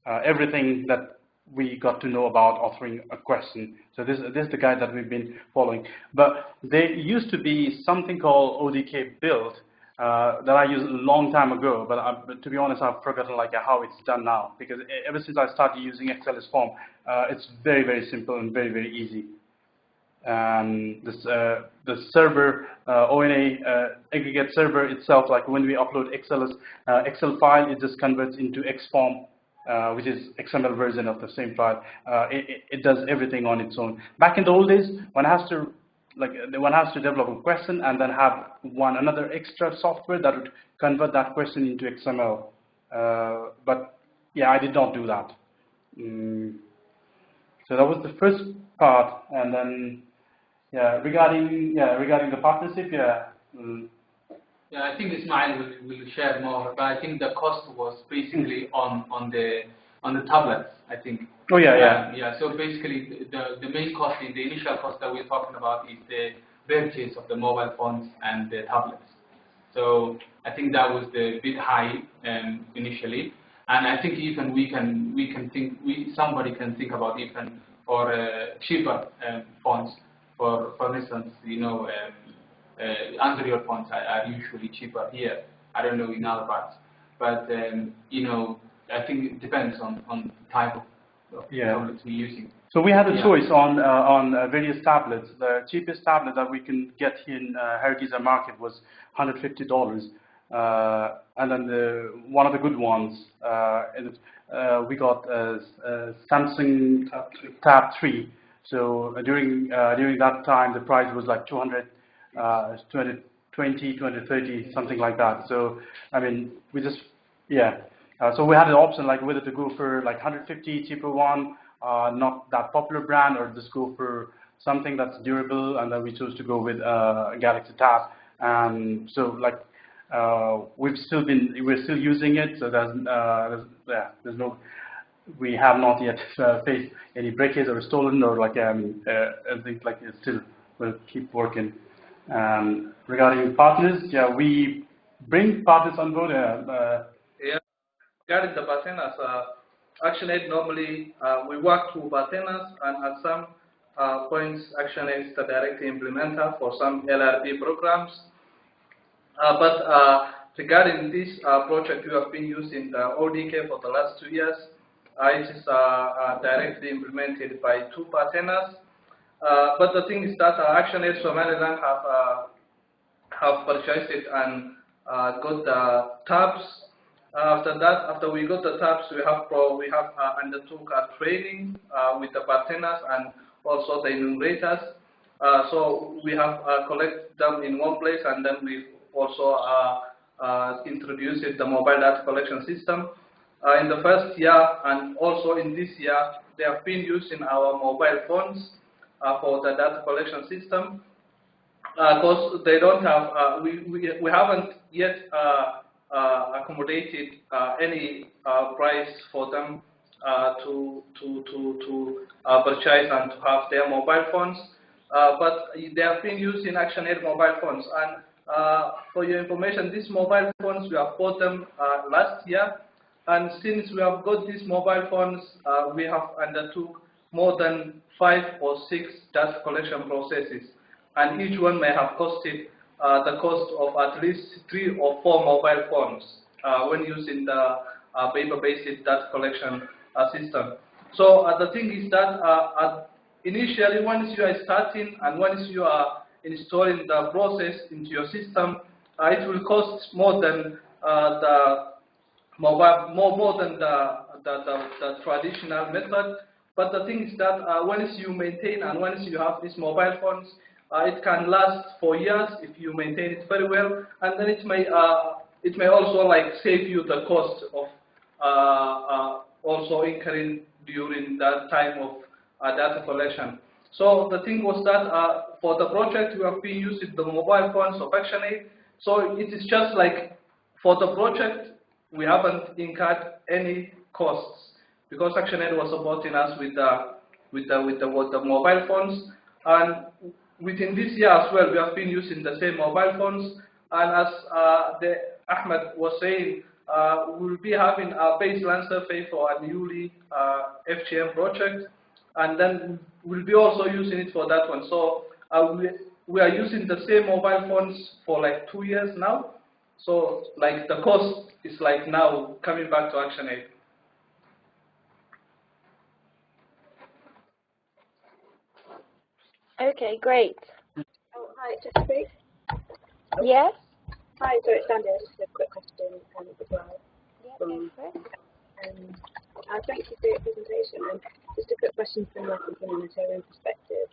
everything that we got to know about authoring a question. So this is the guide that we've been following. But there used to be something called ODK build that I used a long time ago, but to be honest, I've forgotten like how it's done now, because ever since I started using XLS form, it's very, very simple and very, very easy. The server, ONA aggregate server itself, like when we upload Excel file, it just converts into XForm, which is XML version of the same file. It does everything on its own. Back in the old days, one has to develop a question and then have another extra software that would convert that question into XML. But I did not do that. So that was the first part, and then regarding the partnership, I think Ismail will share more, but I think the cost was basically on the tablets, I think. Oh yeah. So basically, the main cost, the initial cost that we're talking about, is the purchase of the mobile phones and the tablets. So I think that was the bit high initially, and I think even somebody can think about even for cheaper phones. For instance, Android phones are usually cheaper here. I don't know in other parts, but I think it depends on the type of tablets we're using. So we had a choice on various tablets. The cheapest tablet that we can get in Hargeisa market was $150, and then one of the good ones, we got Samsung Tab 3. So during that time, the price was like 220, 230, something like that. So I mean, we just so we had an option like whether to go for like 150 cheaper one, not that popular brand, or just go for something that's durable, and then we chose to go with Galaxy Tab. And so like we're still using it. So there's no. We have not yet faced any breakage or stolen, or like I think like it still will keep working. Regarding partners, we bring partners on board. Regarding the partners, ActionAid normally we work through partners, and at some points ActionAid is the direct implementer for some LRB programs. But regarding this project, we have been using the ODK for the last 2 years. It is directly implemented by 2 partners. But the thing is that ActionAid Somaliland have purchased it and got the tabs. After we got the tabs, we have undertook a training with the partners and also the enumerators. So we have collected them in one place, and then we've also introduced the mobile data collection system. In the first year and also in this year, they have been using our mobile phones for the data collection system. Because they don't have, we haven't yet accommodated any price for them to purchase and to have their mobile phones. But they have been using ActionAid mobile phones. And for your information, these mobile phones, we have bought them last year. And since we have got these mobile phones, we have undertook more than 5 or 6 data collection processes. And each one may have costed the cost of at least 3 or 4 mobile phones when using the paper-based data collection system. So the thing is that initially, once you are starting and once you are installing the process into your system, it will cost more than the more than the traditional method. But the thing is that once you maintain and once you have these mobile phones, it can last for years if you maintain it very well, and then it may also like save you the cost of also incurring during that time of data collection. So the thing was that for the project we have been using the mobile phones of ActionAid. So it is just like for the project we haven't incurred any costs because ActionAid was supporting us with the mobile phones, and within this year as well we have been using the same mobile phones. And as Ahmed was saying, we'll be having a baseline survey for a newly FGM project, and then we'll be also using it for that one. So we are using the same mobile phones for like 2 years now. So like the cost is like now coming back to ActionAid. Okay, great. Oh, hi, Jessica. Yes? Hi, so it's Sandy. Just a quick question as well. Thank you for your presentation. And just a quick question from like a humanitarian perspective,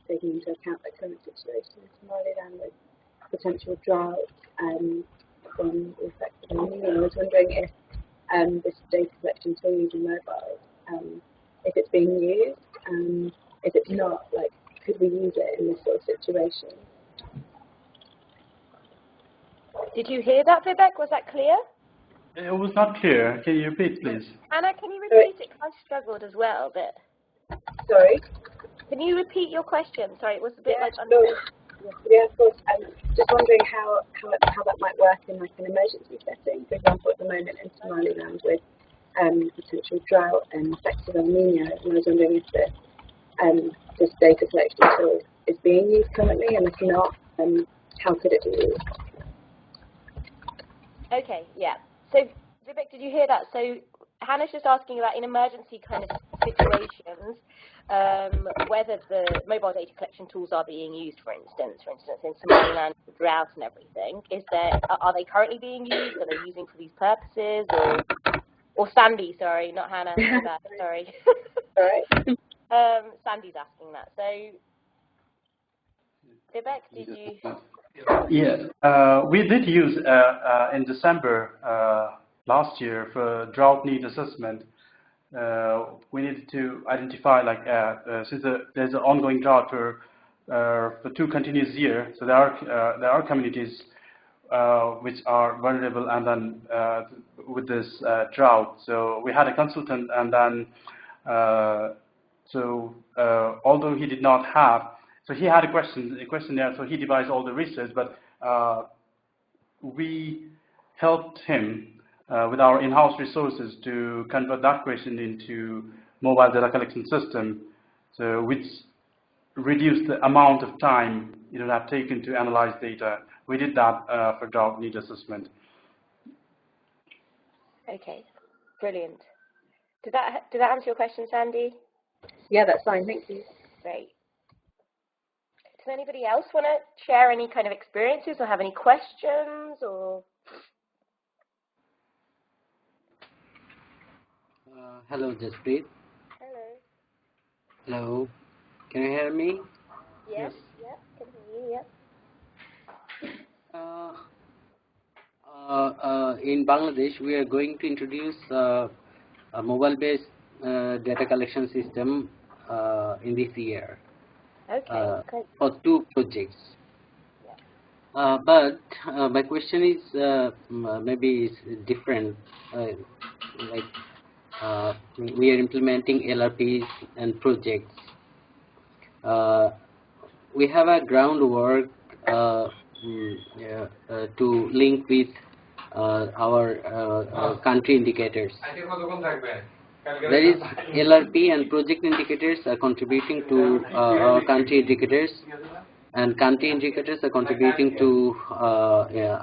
taking into account the current situation in Somaliland with potential drought from the effects of El Nino. I was wondering if this data collection tool using mobile, if it's being used, if it's not, like, could we use it in this sort of situation? Did you hear that, Vibek? Was that clear? It was not clear. Can you repeat, please? Anna, can you repeat it? I struggled as well a bit. Sorry? Can you repeat your question? Sorry, it was a bit like... Yeah, of course. Just wondering how that might work in like an emergency setting. For example, at the moment in Somaliland with potential drought and effects of El Nino, and I was wondering if this data collection tool is being used currently, and if not, how could it be used? Okay, yeah. So, Vibek, did you hear that? So, Hannah's just asking about in emergency kind of situations, whether the mobile data collection tools are being used, for instance in Somaliland, with drought and everything. Are they currently being used? Are they using for these purposes? Or Sandy, sorry, not Hannah. Sorry. All right. Sandy's asking that. So, Vibek, did you? Yes, we did use in December last year for drought need assessment. We needed to identify, like, since there's an ongoing drought for 2 continuous years, so there are communities which are vulnerable, and then with this drought. So we had a consultant, and then although he did not have, so he had a questionnaire, so he devised all the research, but we helped him with our in-house resources to convert that question into mobile data collection system, so which reduced the amount of time it would have taken to analyze data. We did that for drought need assessment. Okay, brilliant. Did that answer your question, Sandy? Yeah, that's fine. Thank you. Great. Does anybody else want to share any kind of experiences or have any questions or? Hello, Jaspreet. Hello. Hello. Can you hear me? Yes. Yeah, can hear you. Yeah. In Bangladesh, we are going to introduce a mobile-based data collection system in this year. Okay, great. For 2 projects. Yeah. But my question is maybe it's different. We are implementing LRPs and projects. We have a groundwork to link with our country indicators. There is LRP and project indicators are contributing to our country indicators, and country indicators are contributing to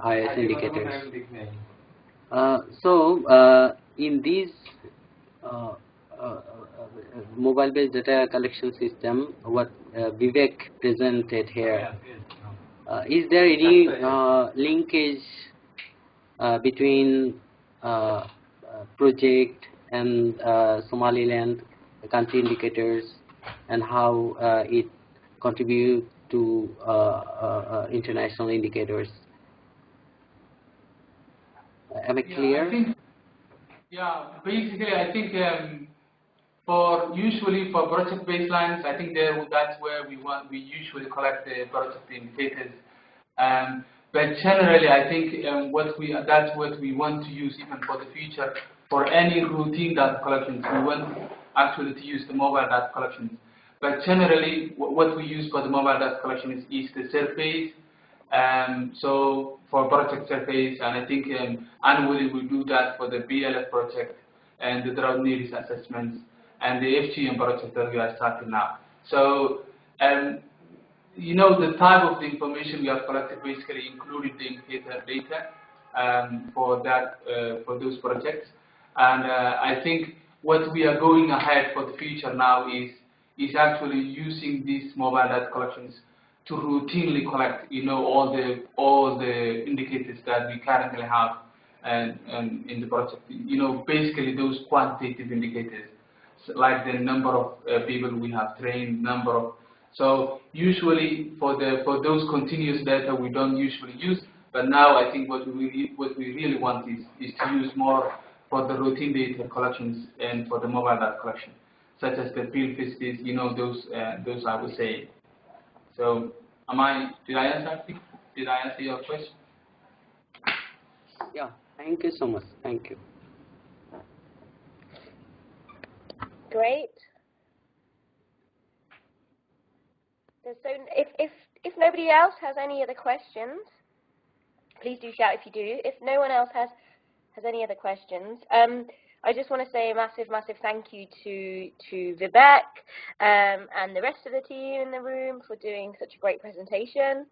IS indicators. In these mobile-based data collection system, what Vivek presented here, is there any linkage between project and Somaliland country indicators and how it contributes to international indicators. Am I clear? Basically, I think usually for project baselines, I think that's where we usually collect the project indicators. But generally, I think that's what we want to use even for the future. For any routine data collections, we want actually to use the mobile data collections. But generally, what we use for the mobile data collection is the surveys. So for project surveys, and I think annually we do that for the BLF project and the drought needs assessments and the FGM project that we are starting now. So you know, the type of the information we have collected basically included the indicator data for those projects. And I think what we are going ahead for the future now is actually using these mobile data collections to routinely collect, you know, all the indicators that we currently have and in the project. You know, basically those quantitative indicators, like the number of people we have trained, number of. So usually for those continuous data we don't usually use, but now I think what we really want is to use more for the routine data collections and for the mobile data collection, such as the field visits, you know, those I would say. So did I answer your question? Yeah, thank you so much. Thank you. Great. So if nobody else has any other questions, please do shout if you do. If no one else has any other questions, I just want to say a massive thank you to Vibek and the rest of the team in the room for doing such a great presentation.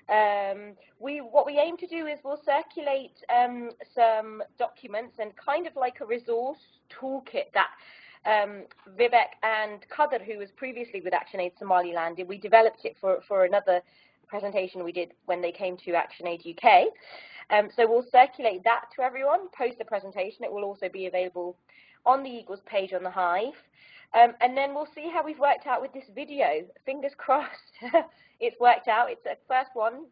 What we aim to do is we'll circulate some documents and kind of like a resource toolkit that Vibek and Kader, who was previously with ActionAid Somaliland, we developed it for another presentation we did when they came to ActionAid UK. So we'll circulate that to everyone, post the presentation. It will also be available on the Eagles page on the Hive. And then we'll see how we've worked out with this video. Fingers crossed it's worked out. It's the first one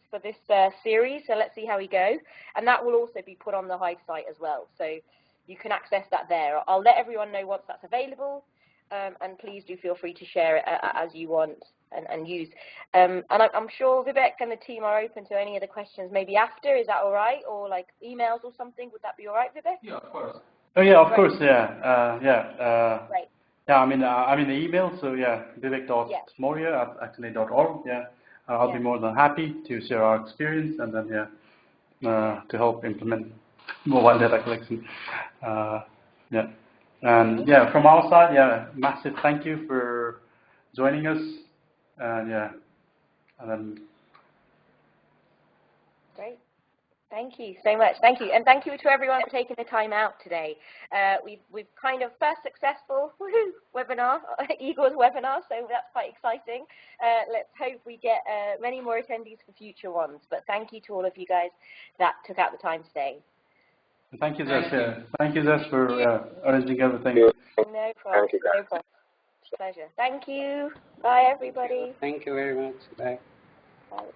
for this series, so let's see how we go. And that will also be put on the Hive site as well, so you can access that there. I'll let everyone know once that's available, and please do feel free to share it as you want and use. And I'm sure Vibek and the team are open to any other questions maybe after. Is that all right? Or like emails or something? Would that be all right, Vibek? Yeah, of course. Oh yeah, of course, yeah, yeah. Right. Yeah, I'm in the email, so yeah, vivek.maurya@actionaid.org. Yeah, I'll be more than happy to share our experience and then to help implement mobile data collection. Yeah, and yeah, from our side, yeah, massive thank you for joining us, and yeah, and then. Great. Thank you so much. Thank you, and thank you to everyone for taking the time out today. We've kind of first successful webinar, Eagles webinar, so that's quite exciting. Let's hope we get many more attendees for future ones. But thank you to all of you guys that took out the time today. Thank you, Zess. Thank you, Zess, for arranging everything. No problem. No problem. Pleasure. Thank you. Bye, everybody. Thank you very much. Bye. Bye.